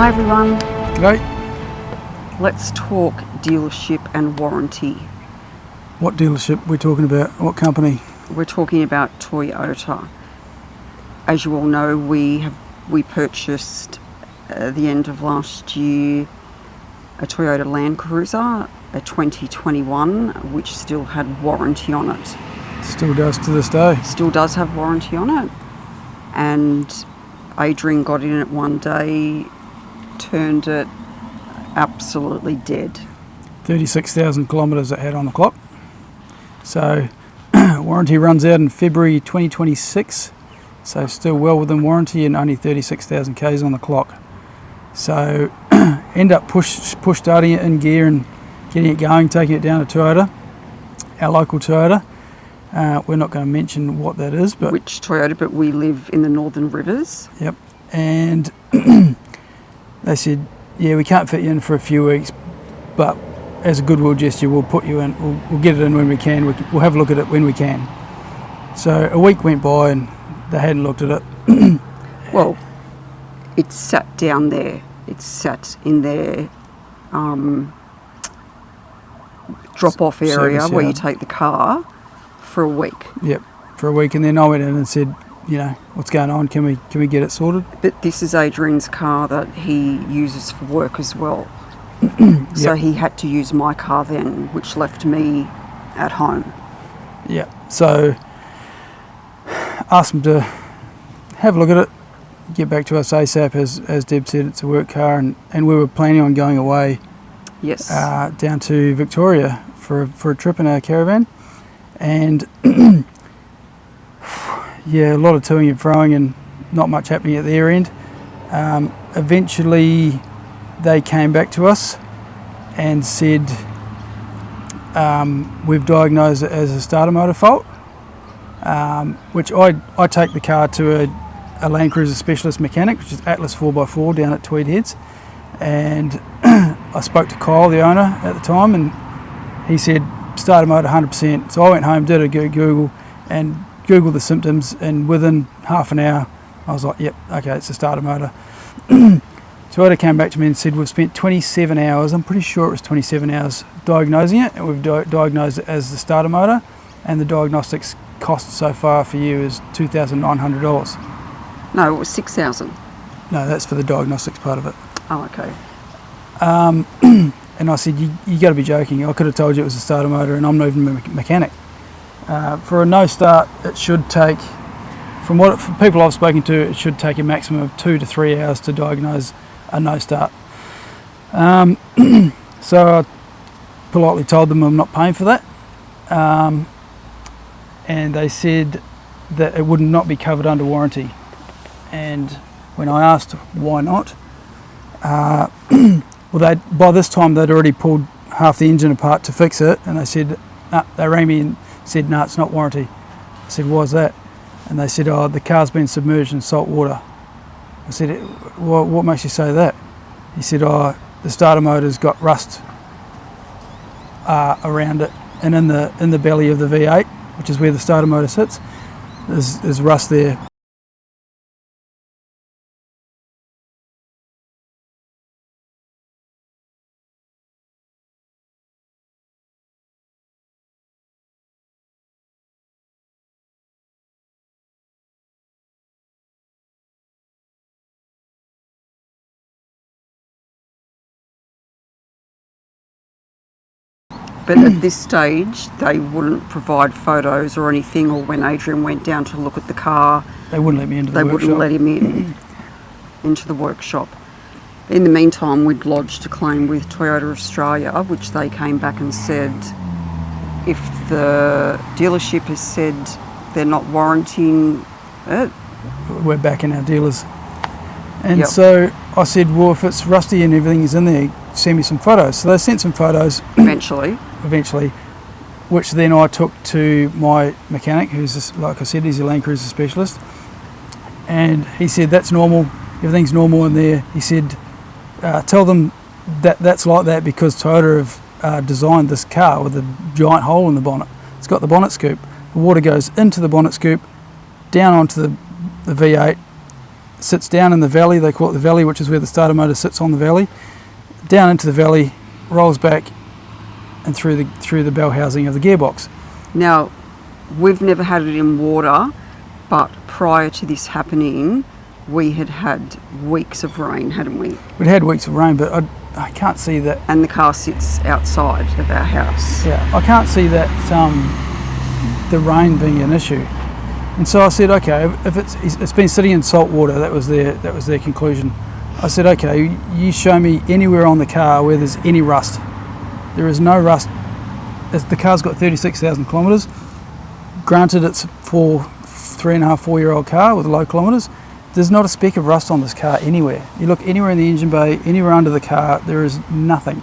Hi everyone. G'day. Let's talk dealership and warranty. What dealership we're talking about? What company? We're talking about Toyota. As you all know, we purchased at the end of last year a Toyota Landcruiser, a 2021, which still had warranty on it. Still does to this day. Still does have warranty on it. And Adrian got in it one day, turned it absolutely dead. 36,000 kilometres it had on the clock. So warranty runs out in February 2026. So still well within warranty and only 36,000 Ks on the clock. So end up push starting it in gear and getting it going, taking it down to Toyota, our local Toyota. We're not going to mention what that is, but Which Toyota, but we live in the Northern Rivers. Yep. And they said, yeah, we can't fit you in for a few weeks, but as a goodwill gesture, we'll put you in. We'll get it in when we can. We'll have a look at it when we can. So a week went by and they hadn't looked at it. Well, it sat down there. It sat in their drop-off area Service where you yard. take the car for a week. Yep, for a week, and then I went in and said, you know, what's going on? Can we get it sorted? But this is Adrian's car that he uses for work as well. So Yep. he had to use my car then, which left me at home. Yeah. So asked them to have a look at it, get back to us ASAP. As Deb said, it's a work car, and we were planning on going away Yes. down to Victoria for a trip in our caravan, and yeah, a lot of toing and froing and not much happening at their end. Eventually they came back to us and said, we've diagnosed it as a starter motor fault, which I take the car to a Landcruiser specialist mechanic, which is Atlas 4x4 down at Tweed Heads, and I spoke to Kyle, the owner at the time, and he said starter motor 100%. So I went home, did a Google and Googled the symptoms, and within half an hour I was like, yep, okay, it's a starter motor. Toyota came back to me and said, we've spent 27 hours, I'm pretty sure it was 27 hours, diagnosing it, and we've diagnosed it as the starter motor, and the diagnostics cost so far for you is $2,900. No, it was 6,000. No, that's for the diagnostics part of it. Oh, okay. And I said, you got to be joking. I could have told you it was a starter motor, and I'm not even a mechanic. For a no start, it should take, from people I've spoken to, it should take a maximum of 2 to 3 hours to diagnose a no start. So I politely told them I'm not paying for that, and they said that it would not be covered under warranty. And when I asked why not, well, by this time they'd already pulled half the engine apart to fix it, and they said, they rang me and said, no, it's not warranty. I said, why's that? And they said, oh, the car's been submerged in salt water. I said, what makes you say that? He said, oh, the starter motor's got rust around it, and in the belly of the V8, which is where the starter motor sits, there's rust there. But at this stage, they wouldn't provide photos or anything, or when Adrian went down to look at the car, They wouldn't let me into the they workshop. wouldn't let him into the workshop. In the meantime, we'd lodged a claim with Toyota Australia, which they came back and said, if the dealership has said they're not warranting it, We're back in our dealers. And Yep. so I said, well, if it's rusty and everything is in there, send me some photos. So they sent some photos eventually, which then I took to my mechanic, who's, like I said, he's a Landcruiser specialist. And he said, that's normal, everything's normal in there. He said, tell them that that's like that because Toyota have designed this car with a giant hole in the bonnet. It's got the bonnet scoop. The water goes into the bonnet scoop, down onto the V8, sits down in the valley. They call it the valley, which is where the starter motor sits on the valley. Down into the valley, rolls back, and through the bell housing of the gearbox. Now, we've never had it in water, but prior to this happening, we had weeks of rain, hadn't we? We'd had weeks of rain, but I can't see that. And the car sits outside of our house. Yeah, I can't see that the rain being an issue. And so I said, okay, if it's been sitting in salt water, that was their conclusion. I said, okay, you show me anywhere on the car where there's any rust. There is no rust. The car's got 36,000 kilometres. Granted, it's for 3.5, 4-year-old car with low kilometres. There's not a speck of rust on this car anywhere. You look anywhere in the engine bay, anywhere under the car, there is nothing.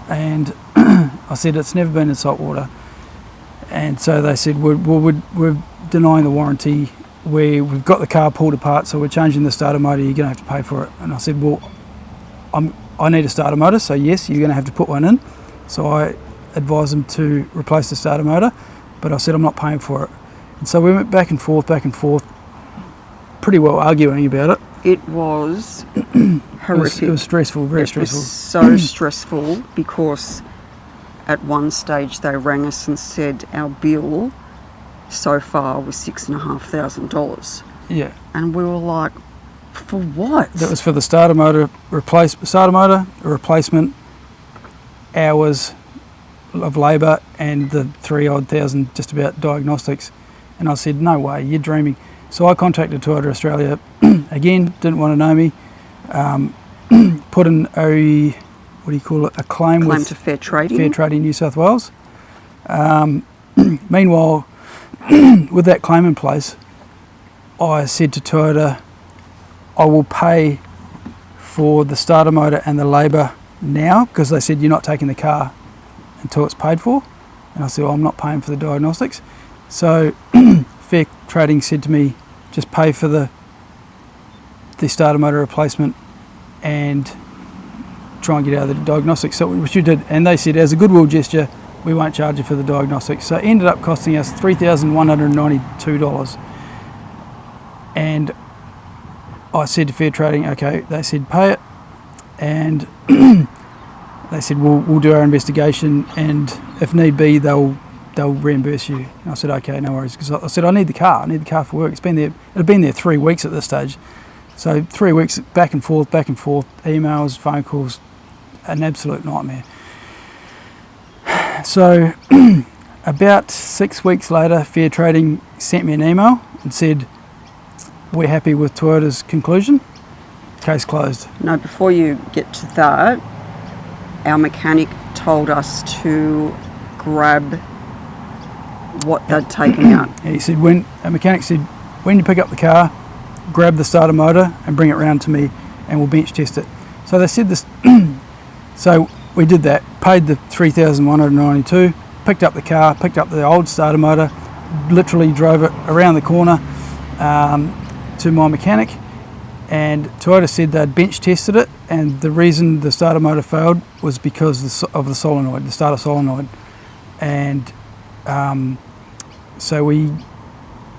And I said, it's never been in salt water. And so they said, we're denying the warranty. We've got the car pulled apart, so we're changing the starter motor. You're going to have to pay for it. And I said, well, I need a starter motor, so yes, you're going to have to put one in. So I advised them to replace the starter motor, but I said I'm not paying for it. And so we went back and forth, pretty well arguing about it. It was horrific. It was stressful, very stressful. It was so stressful because at one stage they rang us and said our bill so far was $6,500. Yeah. And we were like, for what? That was for the starter motor, a replacement, hours of labour, and the 3,000 just about diagnostics. And I said, no way, you're dreaming. So I contacted Toyota Australia again, didn't want to know me. Put in a claim with to Fair Trading. Fair Trading New South Wales. Meanwhile, with that claim in place, I said to Toyota, I will pay for the starter motor and the labour now, because they said you're not taking the car until it's paid for. And I said, well, I'm not paying for the diagnostics. So Fair Trading said to me, just pay for the starter motor replacement and try and get out of the diagnostics, so which you did. And they said, as a goodwill gesture, we won't charge you for the diagnostics. So it ended up costing us $3,192. And I said to Fair Trading, okay, they said pay it, and they said we'll do our investigation, and if need be they'll reimburse you. And I said okay, no worries, because I said I need the car for work. It had been there 3 weeks at this stage, so 3 weeks back and forth, emails, phone calls, an absolute nightmare. So about 6 weeks later, Fair Trading sent me an email and said, we're happy with Toyota's conclusion, case closed. No, before you get to that, our mechanic told us to grab what they'd taken out. Yeah, he said, a mechanic said, when you pick up the car, grab the starter motor and bring it round to me and we'll bench test it. So they said this, so we did that, paid the $3,192, picked up the car, picked up the old starter motor, literally drove it around the corner to my mechanic, and Toyota said they'd bench tested it, and the reason the starter motor failed was because of the solenoid, the starter solenoid. And so we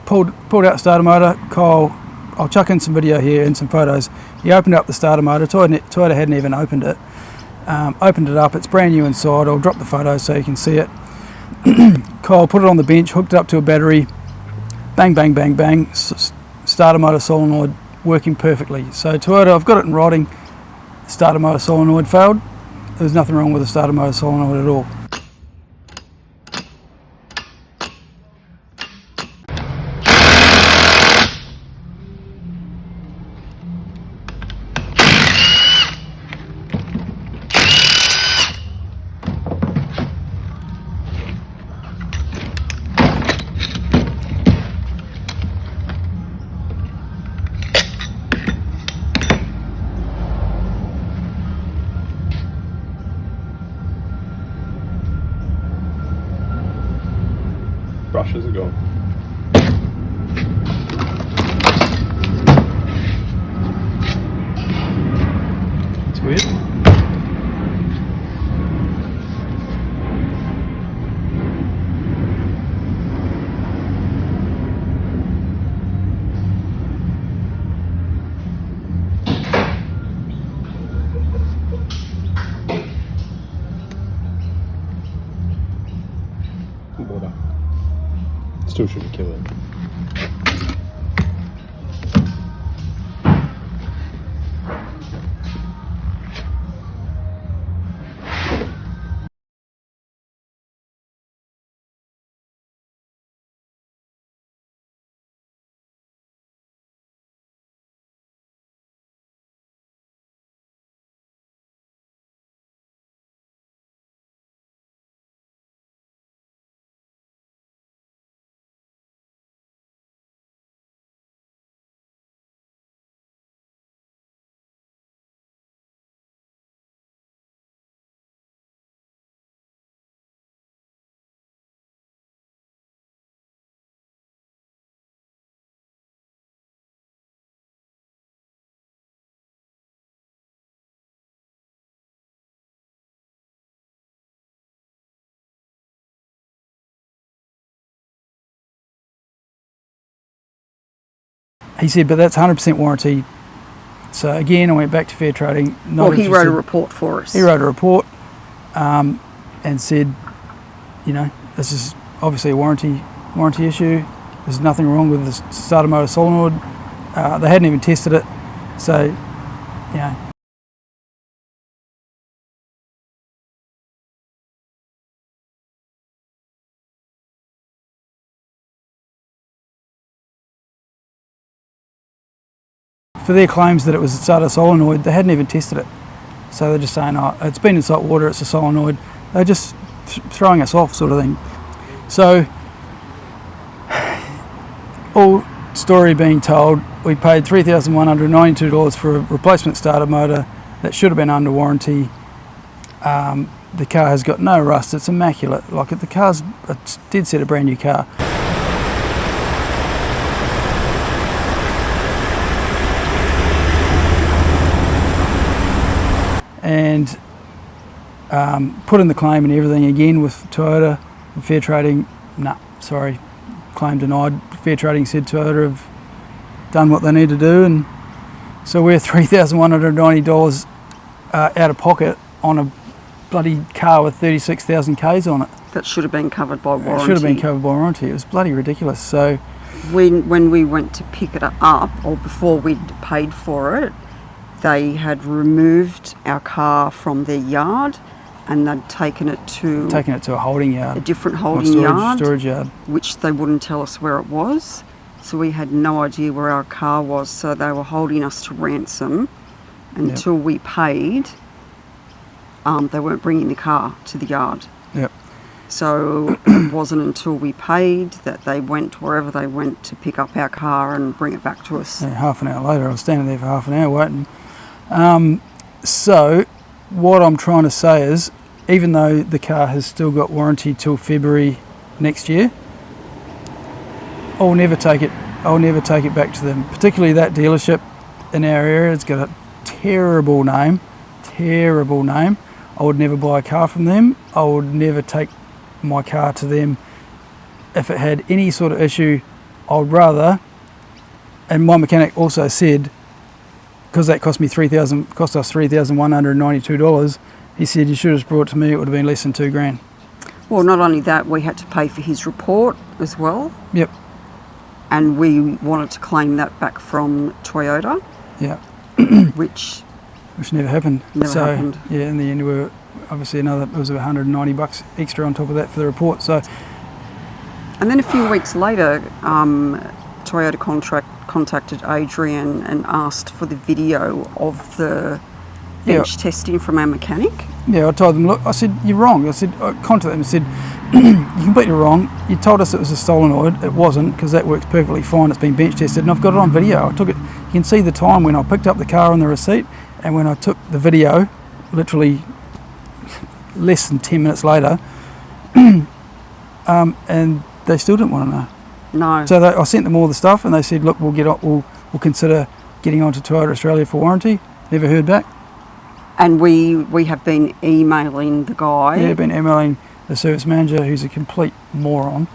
pulled out the starter motor. Kyle, I'll chuck in some video here and some photos. He opened up the starter motor. Toyota hadn't even opened it. Opened it up, it's brand new inside. I'll drop the photos so you can see it. Kyle put it on the bench, hooked it up to a battery, bang, bang, bang, bang, starter motor solenoid working perfectly. So Toyota, I've got it in writing, starter motor solenoid failed. There's nothing wrong with the starter motor solenoid at all. Brushes are gone. It's weird. Still shouldn't kill it. He said, but that's 100% warranty. So again, I went back to Fair Trading. Well, he wrote a report for us. He wrote a report and said, you know, this is obviously a warranty issue. There's nothing wrong with the starter motor solenoid. They hadn't even tested it. So, you know. For their claims that it was a starter solenoid, they hadn't even tested it. So they're just saying, oh, it's been in salt water, it's a solenoid. They're just throwing us off, sort of thing. So, all story being told, we paid $3,192 for a replacement starter motor that should have been under warranty. The car has got no rust, it's immaculate. Like, the car's a dead set a brand new car. And put in the claim and everything again with Toyota and Fair Trading. Nah, sorry, claim denied. Fair Trading said Toyota have done what they need to do, and so we're $3,190 out of pocket on a bloody car with 36,000 Ks on it. That should have been covered by warranty. It should have been covered by warranty. It was bloody ridiculous. So when we went to pick it up, or before we'd paid for it, they had removed our car from their yard and they'd taken it to a holding yard, a different holding storage yard, which they wouldn't tell us where it was. So we had no idea where our car was. So they were holding us to ransom until we paid. They weren't bringing the car to the yard. Yep. So it wasn't until we paid that they went wherever they went to pick up our car and bring it back to us. Yeah, half an hour later, I was standing there for half an hour waiting. So what I'm trying to say is, even though the car has still got warranty till February next year, I'll never take it back to them. Particularly that dealership in our area, it's got a terrible name. I would never buy a car from them. I would never take my car to them. If it had any sort of issue, I would rather, and my mechanic also said, because that cost us $3,192, he said, you should have brought it to me, it would have been less than $2,000. Well, not only that, we had to pay for his report as well. Yep. And we wanted to claim that back from Toyota. Yeah. which never happened. Never happened. Yeah, in the end, we were obviously it was about $190 extra on top of that for the report. So. And then a few weeks later, Toyota contacted Adrian and asked for the video of the bench testing from our mechanic. Yeah, I told them, look, I said, you're wrong. I contacted them and said, you're completely wrong. You told us it was a solenoid. It wasn't, because that works perfectly fine. It's been bench tested, and I've got it on video. I took it. You can see the time when I picked up the car on the receipt and when I took the video, literally less than 10 minutes later, and they still didn't want to know. No. So I sent them all the stuff, and they said, look, we'll consider getting onto Toyota Australia for warranty. Never heard back. And we have been emailing the guy. Yeah, been emailing the service manager, who's a complete moron.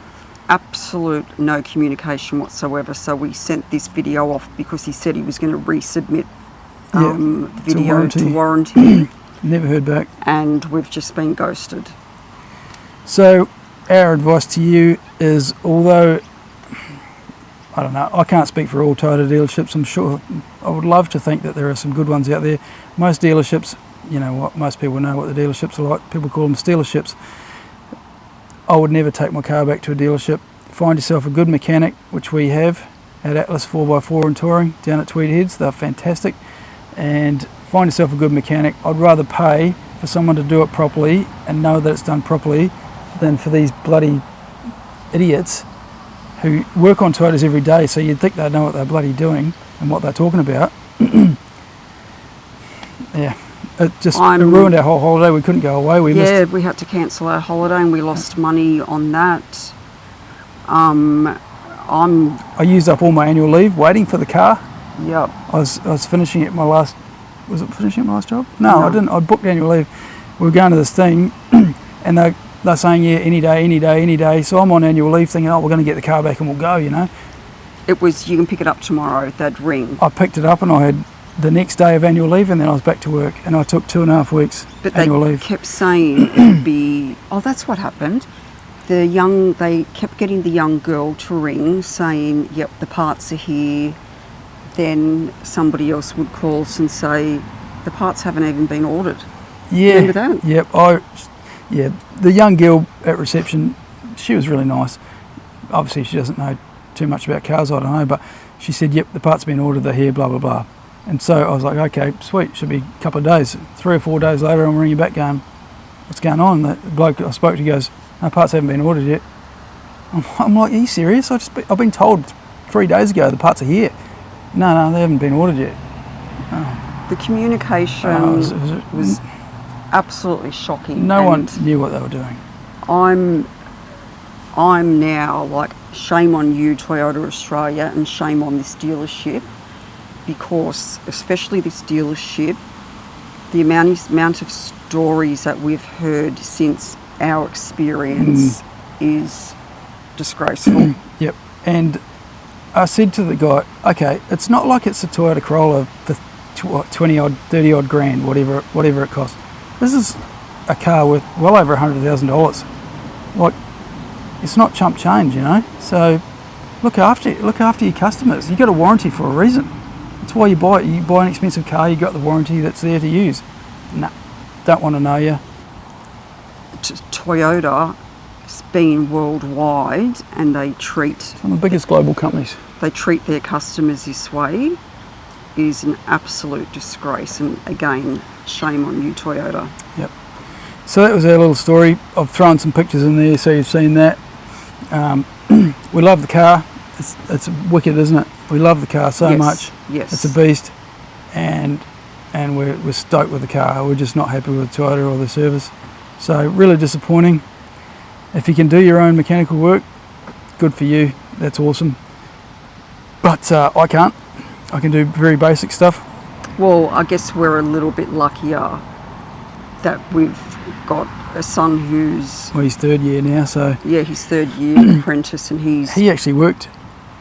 Absolute no communication whatsoever. So we sent this video off because he said he was going to resubmit video to warranty. Never heard back. And we've just been ghosted. So our advice to you, is, although I don't know, I can't speak for all Toyota dealerships. I'm sure, I would love to think that there are some good ones out there. Most dealerships, you know what, most people know what the dealerships are like. People call them stealerships. I would never take my car back to a dealership. Find yourself a good mechanic, which we have at Atlas 4x4 and Touring down at Tweed Heads. They're fantastic. And find yourself a good mechanic. I'd rather pay for someone to do it properly and know that it's done properly than for these bloody idiots who work on Toyotas every day, so you'd think they know what they're bloody doing and what they're talking about. Yeah, it ruined our whole holiday. We couldn't go away. We had to cancel our holiday and we lost money on that. I used up all my annual leave waiting for the car. Yep. I was finishing at my last. Was it finishing at my last job? No, I didn't. I booked annual leave. We were going to this thing, and they're saying, yeah, any day. So I'm on annual leave thinking, oh, we're going to get the car back and we'll go, you know. It was, you can pick it up tomorrow, they'd ring. I picked it up and I had the next day of annual leave, and then I was back to work, and I took 2.5 weeks annual leave. But they kept saying it'd be, oh, that's what happened. They kept getting the young girl to ring saying, yep, the parts are here. Then somebody else would call us and say, the parts haven't even been ordered. Yeah. Remember that? Yep. The young girl at reception, she was really nice. Obviously, she doesn't know too much about cars, I don't know, but she said, yep, the parts have been ordered, they're here, blah, blah, blah. And so I was like, okay, sweet, should be a couple of days. 3 or 4 days later, I'm ringing back going, what's going on? The bloke I spoke to goes, no, parts haven't been ordered yet. I'm like, are you serious? I've been told 3 days ago the parts are here. No, they haven't been ordered yet. Oh. The communication was absolutely shocking. No one knew what they were doing. I'm now like, shame on you, Toyota Australia, and shame on this dealership, because especially this dealership, the amount of stories that we've heard since our experience is disgraceful. Yep. And I said to the guy, okay, it's not like it's a Toyota Corolla for 20 odd, 30 odd grand, whatever it costs. This is a car worth well over $100,000. Like, it's not chump change, you know. So look after your customers. You got a warranty for a reason. That's why you buy it. You buy an expensive car, you got the warranty that's there to use. Nah, don't want to know you. Toyota has been worldwide, and they treat some of the biggest global companies. They treat their customers this way is an absolute disgrace, and again, shame on you, Toyota. Yep. So that was our little story. I've thrown some pictures in there so you've seen that. We love the car. It's wicked, isn't it? We love the car so much. Yes. It's a beast, and we're stoked with the car. We're just not happy with Toyota or the service. So really disappointing. If you can do your own mechanical work, good for you. That's awesome. But I can't. I can do very basic stuff. Well, I guess we're a little bit luckier that we've got a son who's... Well, he's third year now, so... Yeah, he's third year apprentice, and He actually worked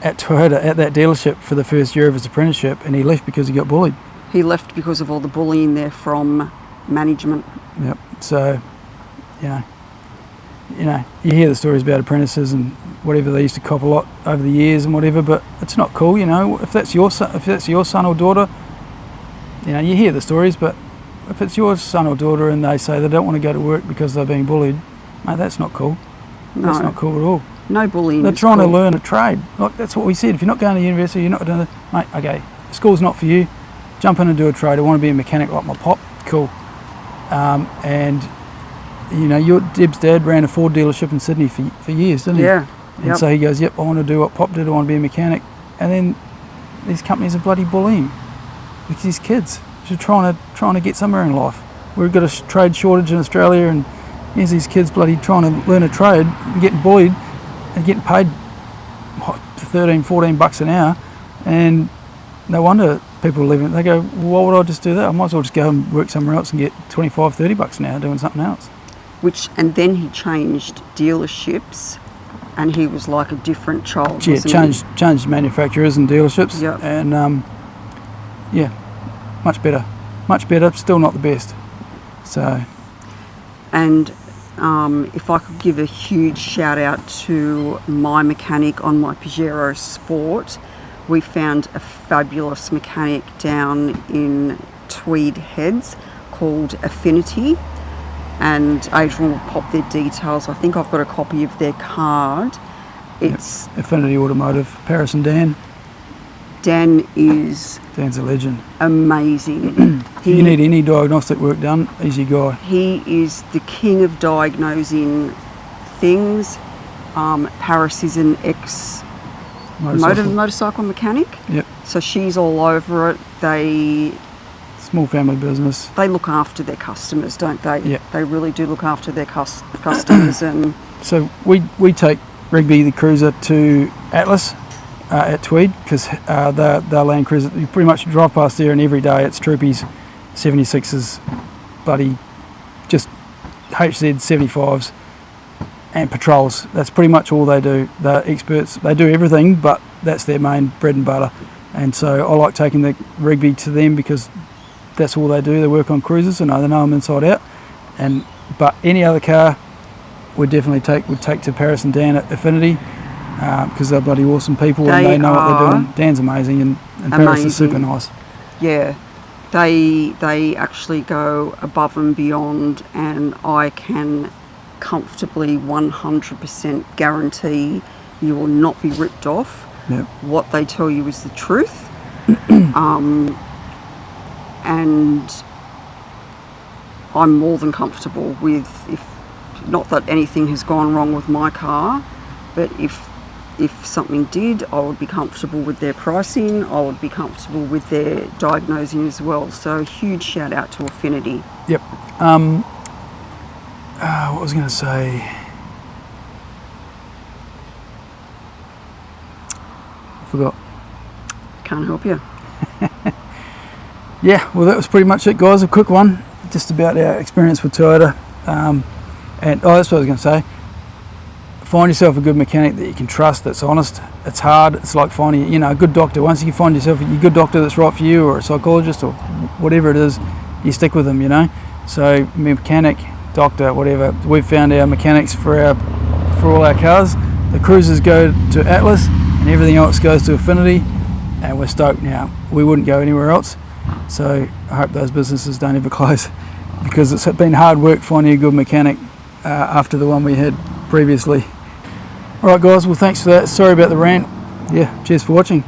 at Toyota at that dealership for the first year of his apprenticeship, and he left because he got bullied. He left because of all the bullying there from management. Yep. So, you you hear the stories about apprentices and whatever, they used to cop a lot over the years and whatever, but it's not cool, you know. If that's your son or daughter, you hear the stories, but if it's your son or daughter and they say they don't want to go to work because they're being bullied, mate, that's not cool. No. That's not cool at all. No bullying. They're trying to learn a trade. Like, that's what we said. If you're not going to university, you're not doing it, mate, okay, school's not for you. Jump in and do a trade. I want to be a mechanic like my pop. Cool. Your Deb's dad ran a Ford dealership in Sydney for years, didn't he? Yeah. And so he goes, yep, I want to do what Pop did, I want to be a mechanic. And then these companies are bloody bullying these kids who are trying to get somewhere in life. We've got a trade shortage in Australia, and here's these kids bloody trying to learn a trade and getting bullied and getting paid 13, 14 bucks an hour. And no wonder people are leaving. They go, well, why would I just do that? I might as well just go and work somewhere else and get 25, 30 bucks an hour doing something else. And then he changed dealerships, and he was like a different child. Yeah, changed manufacturers and dealerships. Yep. And much better. Still not the best. So. And if I could give a huge shout out to my mechanic on my Pajero Sport, we found a fabulous mechanic down in Tweed Heads called Affinity, and Adrian will pop their details. I think I've got a copy of their card. It's Affinity Automotive, Paris and Dan. Dan's a legend. amazing. If you need any diagnostic work done, he's your guy. He is the king of diagnosing things. Paris is an motorcycle mechanic. Yep. So she's all over it. Small family business. They look after their customers, don't they? Yep. They really do look after their customers. And So we take Rigby the Cruiser to Atlas at Tweed, because they're Landcruiser. You pretty much drive past there and every day it's Troopies, 76s, bloody just HZ 75s and patrols. That's pretty much all they do. They're experts. They do everything, but that's their main bread and butter. And so I like taking the Rigby to them because that's all they do. They work on cruisers and they know them inside out. But any other car would definitely take to Paris and Dan at Affinity, because they're bloody awesome people and they know what they're doing. Dan's amazing and Paris is super nice. Yeah, they actually go above and beyond, and I can comfortably 100% guarantee you will not be ripped off. Yep. What they tell you is the truth. And I'm more than comfortable with, if not that anything has gone wrong with my car, but if something did, I would be comfortable with their pricing. I would be comfortable with their diagnosing as well. So huge shout out to Affinity. Yep. What was I going to say? I forgot. Can't help you. Yeah, well that was pretty much it, guys. A quick one, just about our experience with Toyota. That's what I was going to say. Find yourself a good mechanic that you can trust, that's honest. It's hard. It's like finding, a good doctor. Once you find yourself a good doctor that's right for you, or a psychologist, or whatever it is, you stick with them, So mechanic, doctor, whatever. We've found our mechanics for all our cars. The cruisers go to Atlas, and everything else goes to Affinity, and we're stoked now. We wouldn't go anywhere else. So I hope those businesses don't ever close, because it's been hard work finding a good mechanic after the one we had previously. Alright guys, well thanks for that. Sorry about the rant. Yeah, cheers for watching.